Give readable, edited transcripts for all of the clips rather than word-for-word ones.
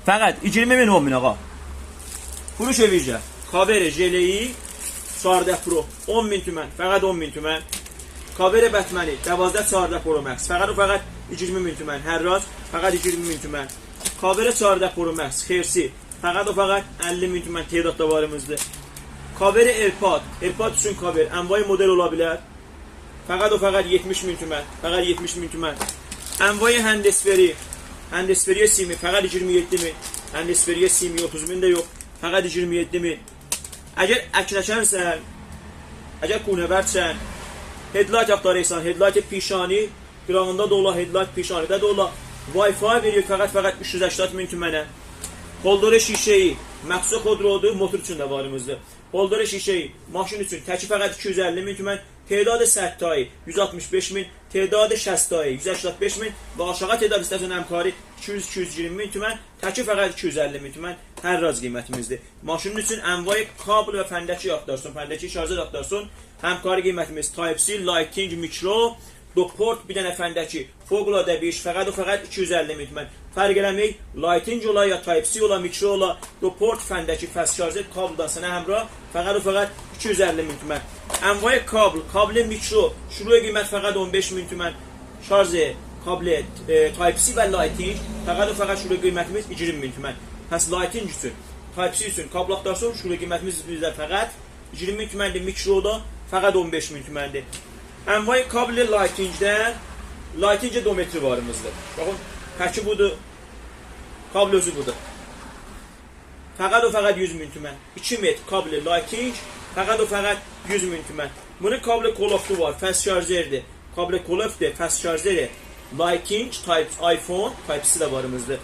Fəqət 20.000 10.000 ağa. Furuş evicə. Kaveri jeleyi Çardaq Pro 10.000 tümən. Fəqət 10.000 tümən. Kaveri Batmani 12 Çardaq Pro Max. Fəqət 20.000 tümən. Hərraz fəqət 20.000 tümən. Kaveri Çardaq Pro Max xersi fəqət 50.000 tümən tedadda varımızdır. Kaveri AirPod üçün kaver envai model ola bilər. Fəqət 70.000 tümən. Fəqət 70.000 tümən. Envai Handesferiyə simi fəqət 27.000. Handesferiyə simi 30.000 də yox. Fəqət 27.000. Əgər əkləşənsən, əgər kunəvərsən, headlight axtarırsan, headlight pişani, qırağında da ola, headlight pişanidə də ola, Wi-Fi verir fəqət 380.000 tümənə. Holdora şişeyi, məxsus xodrodu motor üçün də varımızdır. Holdora şişeyi, maşın üçün təki fəqət 250.000 tümən, tedadı səttayı 165.000, tedadı şəstayı 185.000 və aşağı tedad istəsən əmkari 200-220.000 tümən, təki fəqət 250.000 tümən hər raz qiymətimizdir. Maşının üçün envai kabel və fəndəki axtarsın, fəndəki şarjı axtarsın. Həmkarı qiymətimiz Type-C, Lighting, Micro, Doport, bir dənə fəndəki Fogla da bir iş, fəqət 250.000 tümən. Fərq eləmək, Lighting ola, ya Type-C ola, Micro ola, Doport fəndəki fəs şarjı kabeldan sənə həmrah, fəqət 250.000 tümən. Envai kabel Micro, şuraya qiymət fəqət 15.000 tümən. Şarjı, kabel Type-C və Lighting, fəqət şuraya qiymətimiz 20.000 tümən. Pəs Lighting üçün, Type-C üçün kabel axtarsın, şuraya qiymətimiz bizdə fəqət 20.000 tüməndir, Micro'da fəqət 15.000 tüməndir. Envai kabel Lighting'ə dometri varımızdır. Baxın, təki budur, kabel özü budur. Fəqət 100.000 tümən. 2 metr kabel Lighting, fəqət 100.000 tümən. Bunun kabel koloftu var, fəs şarjərdir. Kabel koloftu, fəs şarjəri. Lighting, iPhone, Type-C də varımızdır.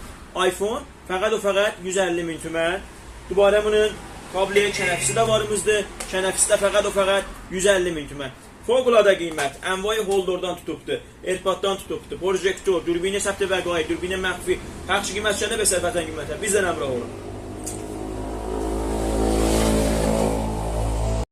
iPhone, fəqət 150.000 tümən. Dubara bunun kabel kənəfisi də varımızdır. Kənəfisi də fəqət 150.000 tümən. Fövqəladə qiymət, envai holdordan tutubdur, AirPoddan tutubdur, projektor, dürbini səbtə vəqayı, dürbini məxfi, həqçi qiymət şəndə və sərfətən qiymətə bizdən əmrah olun.